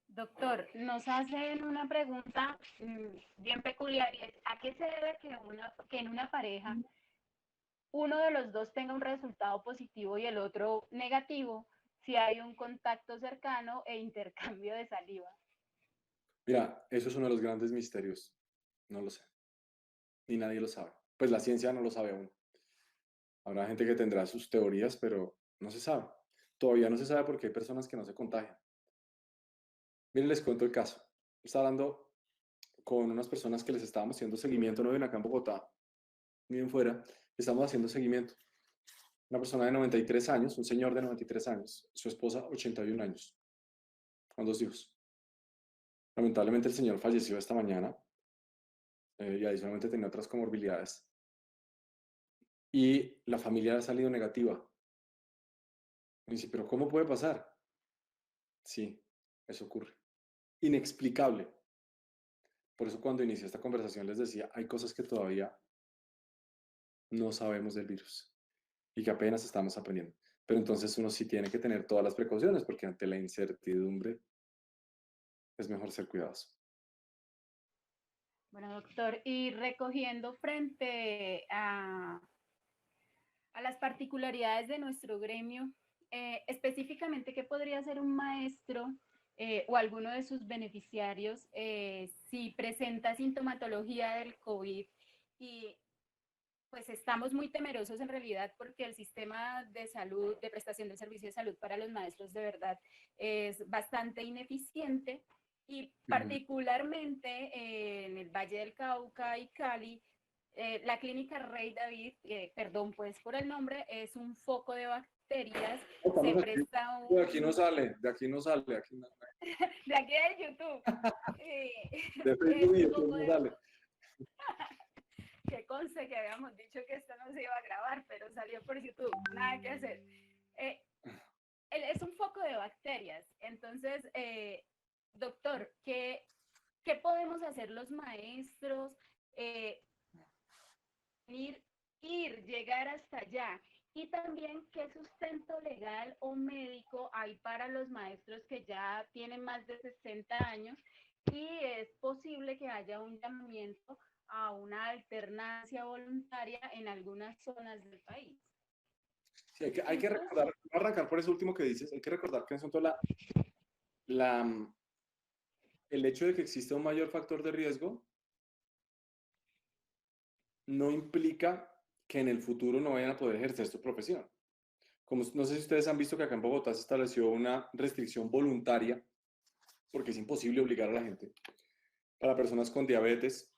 Doctor, nos hacen una pregunta bien peculiar. ¿A qué se debe que en una pareja uno de los dos tenga un resultado positivo y el otro negativo si hay un contacto cercano e intercambio de saliva? Mira, eso es uno de los grandes misterios. No lo sé. Ni nadie lo sabe. Pues la ciencia no lo sabe aún. Habrá gente que tendrá sus teorías, pero no se sabe. Todavía no se sabe porque hay personas que no se contagian. Miren, les cuento el caso. Estaba hablando con unas personas que les estábamos haciendo seguimiento, no viven acá en Bogotá, viven fuera, estamos haciendo seguimiento. Una persona de 93 años, un señor de 93 años, su esposa 81 años, con 2 hijos. Lamentablemente el señor falleció esta mañana y adicionalmente tenía otras comorbilidades. Y la familia ha salido negativa. Me dice, pero ¿cómo puede pasar? Sí, eso ocurre. Inexplicable. Por eso cuando inicié esta conversación les decía, hay cosas que todavía no sabemos del virus y que apenas estamos aprendiendo. Pero entonces uno sí tiene que tener todas las precauciones porque ante la incertidumbre es mejor ser cuidadoso. Bueno, doctor, y recogiendo frente a las particularidades de nuestro gremio, específicamente, ¿qué podría hacer un maestro o alguno de sus beneficiarios si presenta sintomatología del COVID? Y pues estamos muy temerosos en realidad porque el sistema de salud, de prestación del servicio de salud para los maestros de verdad es bastante ineficiente y particularmente en el Valle del Cauca y Cali, la clínica Rey David, perdón pues por el nombre, es un foco de bacterias, se presta un... De aquí no sale, de aquí no sale, de aquí no sale. De aquí de YouTube. De Facebook y YouTube no sale. Que conste que habíamos dicho que esto no se iba a grabar, pero salió por YouTube, nada que hacer. Es un foco de bacterias, entonces, doctor, ¿qué podemos hacer los maestros? Llegar hasta allá. Y también, ¿qué sustento legal o médico hay para los maestros que ya tienen más de 60 años y es posible que haya un llamamiento a una alternancia voluntaria en algunas zonas del país? Sí, hay que recordar, voy a arrancar por eso último que dices, hay que recordar que en asunto el hecho de que exista un mayor factor de riesgo no implica que en el futuro no vayan a poder ejercer su profesión. Como, no sé si ustedes han visto que acá en Bogotá se estableció una restricción voluntaria, porque es imposible obligar a la gente, para personas con diabetes,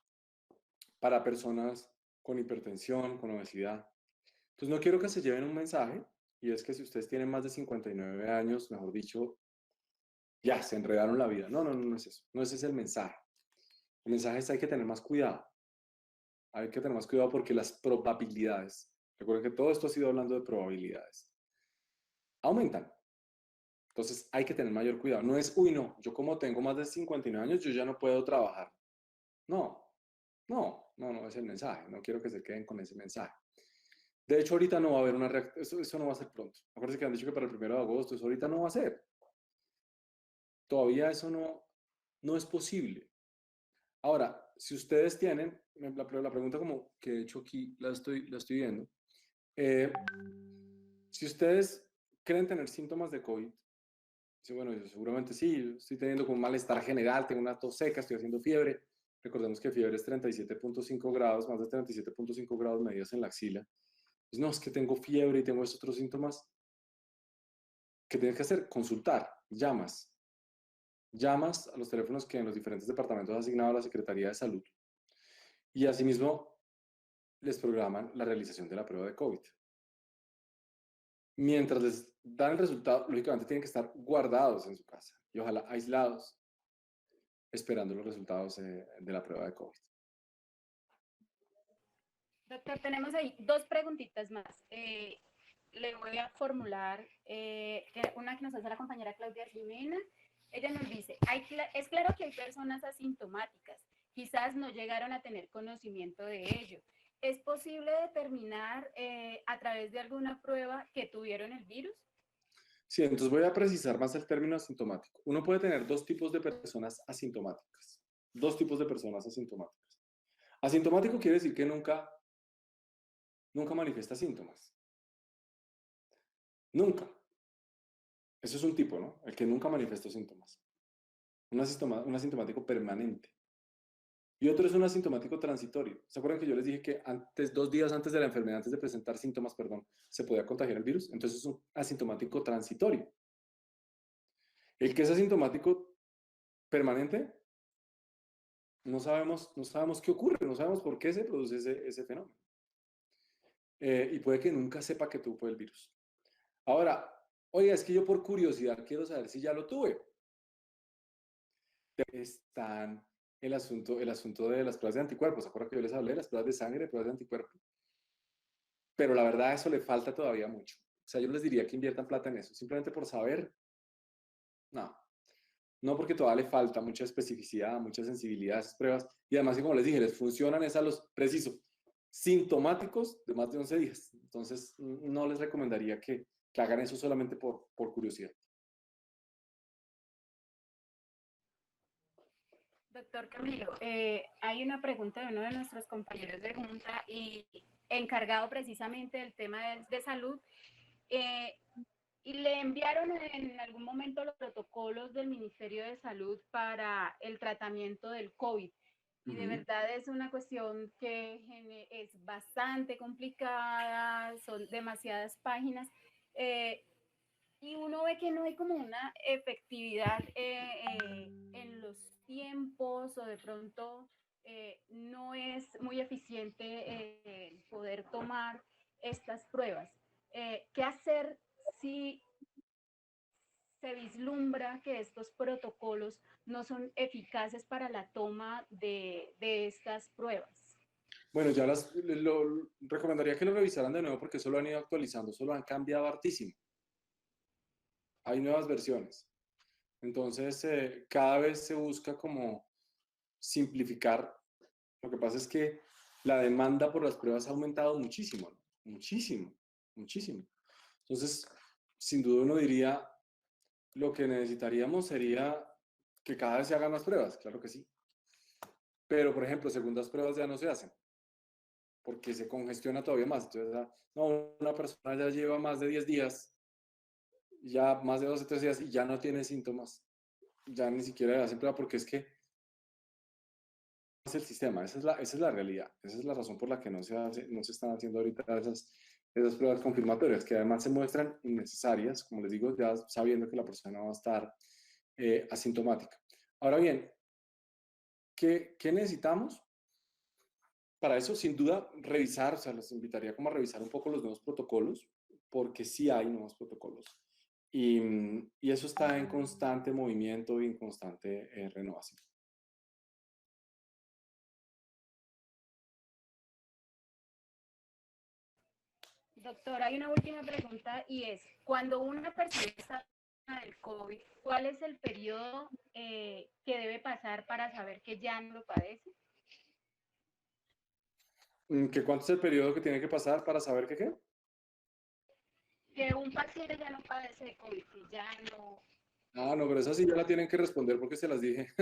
para personas con hipertensión, con obesidad. Entonces no quiero que se lleven un mensaje, y es que si ustedes tienen más de 59 años, mejor dicho, ya se enredaron la vida. No, no, no, no es eso. No ese es el mensaje. El mensaje es que hay que tener más cuidado. Hay que tener más cuidado porque las probabilidades, recuerden que todo esto ha sido hablando de probabilidades, aumentan. Entonces hay que tener mayor cuidado. No es, uy, no, yo como tengo más de 59 años, yo ya no puedo trabajar. No, no, no, no es el mensaje. No quiero que se queden con ese mensaje. De hecho, ahorita no va a haber una reacción, eso no va a ser pronto. Acuérdense que han dicho que para el 1 de agosto, eso ahorita no va a ser. Todavía eso no es posible. Ahora, si ustedes tienen, la pregunta como que de hecho aquí la estoy viendo, si ustedes creen tener síntomas de COVID, sí, bueno, yo seguramente sí, estoy teniendo como un malestar general, tengo una tos seca, estoy haciendo fiebre, recordemos que fiebre es 37.5 grados, más de 37.5 grados medidas en la axila, pues no, es que tengo fiebre y tengo estos otros síntomas, ¿qué tienes que hacer? Consultar, llamas a los teléfonos que en los diferentes departamentos ha asignado la Secretaría de Salud y asimismo les programan la realización de la prueba de COVID. Mientras les dan el resultado, lógicamente tienen que estar guardados en su casa y ojalá aislados, esperando los resultados de la prueba de COVID. Doctor, tenemos ahí dos preguntitas más. Le voy a formular una que nos hace la compañera Claudia Jimena Ella nos dice, es claro que hay personas asintomáticas, quizás no llegaron a tener conocimiento de ello. ¿Es posible determinar a través de alguna prueba que tuvieron el virus? Sí, entonces voy a precisar más el término asintomático. Uno puede tener dos tipos de personas asintomáticas. Dos tipos de personas asintomáticas. Asintomático quiere decir que nunca manifiesta síntomas. Nunca. Eso es un tipo, ¿no? El que nunca manifiesta síntomas. Un asintomático permanente. Y otro es un asintomático transitorio. ¿Se acuerdan que yo les dije que 2 días antes de la enfermedad, antes de presentar síntomas, perdón, se podía contagiar el virus? Entonces es un asintomático transitorio. El que es asintomático permanente, no sabemos qué ocurre, no sabemos por qué se produce ese fenómeno. Y puede que nunca sepa que tuvo el virus. Ahora, oiga, es que yo por curiosidad quiero saber si ya lo tuve. Están el asunto de las pruebas de anticuerpos. ¿Se acuerdan que yo les hablé de las pruebas de sangre, pruebas de anticuerpos? Pero la verdad, eso le falta todavía mucho. O sea, yo les diría que inviertan plata en eso, simplemente por saber. No, no, porque todavía le falta mucha especificidad, mucha sensibilidad a esas pruebas. Y además, como les dije, les funcionan es a los precisos sintomáticos de más de 11 días. Entonces, no les recomendaría que hagan eso solamente por curiosidad. Doctor Camilo, hay una pregunta de uno de nuestros compañeros de Junta y encargado precisamente del tema de salud. Y le enviaron en algún momento los protocolos del Ministerio de Salud para el tratamiento del COVID. Y de verdad es una cuestión que es bastante complicada, son demasiadas páginas. Y uno ve que no hay como una efectividad en los tiempos o de pronto no es muy eficiente poder tomar estas pruebas. ¿Qué hacer si se vislumbra que estos protocolos no son eficaces para la toma de estas pruebas? Bueno, ya lo recomendaría que lo revisaran de nuevo porque eso lo han ido actualizando, eso lo han cambiado hartísimo. Hay nuevas versiones. Entonces, cada vez se busca como simplificar. Lo que pasa es que la demanda por las pruebas ha aumentado muchísimo, ¿no? Muchísimo, muchísimo. Entonces, sin duda uno diría, lo que necesitaríamos sería que cada vez se hagan más pruebas, claro que sí. Pero, por ejemplo, segundas pruebas ya no se hacen, porque se congestiona todavía más. Entonces, no, una persona ya lleva más de 10 días, ya más de 12, 13 días y ya no tiene síntomas. Ya ni siquiera le hacen prueba porque es que es el sistema, esa es la realidad, esa es la razón por la que no se están haciendo ahorita esas pruebas confirmatorias, que además se muestran innecesarias, como les digo, ya sabiendo que la persona va a estar asintomática. Ahora bien, ¿qué necesitamos? Para eso, sin duda, revisar, o sea, les invitaría como a revisar un poco los nuevos protocolos, porque sí hay nuevos protocolos. Y eso está en constante movimiento y en constante renovación. Doctor, hay una última pregunta y es, cuando una persona está del COVID, ¿cuál es el periodo que debe pasar para saber que ya no lo padece? ¿Cuánto es el periodo que tiene que pasar para saber que qué? Que un paciente ya no padece de COVID, que ya no... Ah, no, pero esa sí ya la tienen que responder porque se las dije.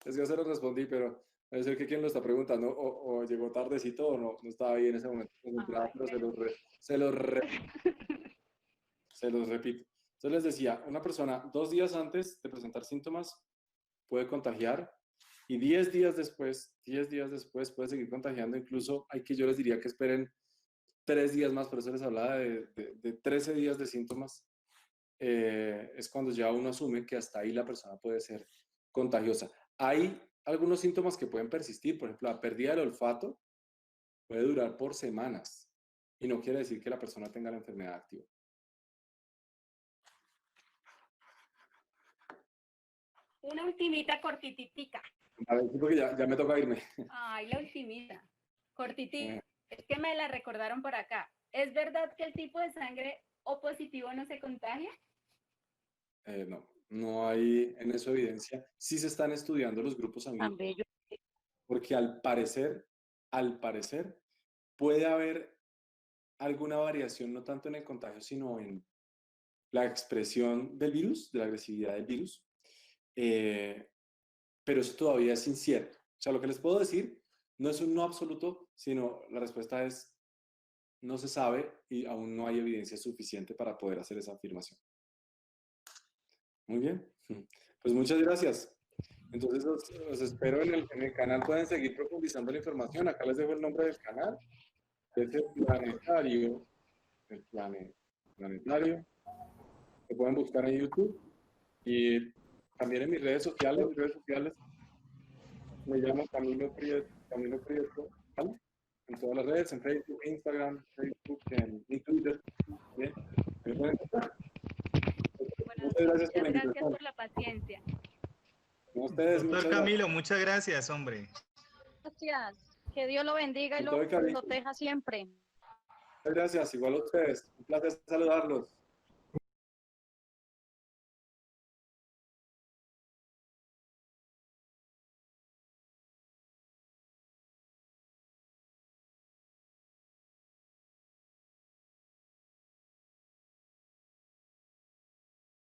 Es que yo se las respondí, pero debe ser que quien lo está preguntando o llegó tardecito o no estaba ahí en ese momento concentrado, pero se los repito. Entonces les decía, una persona 2 días antes de presentar síntomas puede contagiar y 10 días después puede seguir contagiando. Incluso yo les diría que esperen 3 días más, por eso les hablaba de 13 días de síntomas. Es cuando ya uno asume que hasta ahí la persona puede ser contagiosa. Hay algunos síntomas que pueden persistir, por ejemplo, la pérdida del olfato puede durar por semanas y no quiere decir que la persona tenga la enfermedad activa. Una ultimita cortititica. A ver, sí, porque ya me toca irme. Ay, la ultimita. Cortitita. Es que me la recordaron por acá. ¿Es verdad que el tipo de sangre O positivo no se contagia? No, No hay en eso evidencia. Sí se están estudiando los grupos Tan sanguíneos, bello. porque al parecer, puede haber alguna variación, no tanto en el contagio, sino en la expresión del virus, de la agresividad del virus. Pero eso todavía es incierto. O sea, lo que les puedo decir no es un no absoluto, sino la respuesta es no se sabe y aún no hay evidencia suficiente para poder hacer esa afirmación. Muy bien. Pues muchas gracias. Entonces los espero en el canal. Pueden seguir profundizando la información. Acá les dejo el nombre del canal. Es el Planetario. El Planetario. Lo pueden buscar en YouTube. Y también en mis redes sociales. Me llamo Camilo Prieto, ¿vale? En todas las redes, en Facebook, Instagram, en Twitter. ¿Bien? ¿Me pueden encontrar? Bueno, Muchas gracias por la gracias invitación. por la paciencia. A ustedes, Doctor muchas Camilo, muchas gracias, hombre. Gracias. Que Dios lo bendiga y Con todo el cariño. lo proteja siempre. Muchas gracias, igual a ustedes. Un placer saludarlos.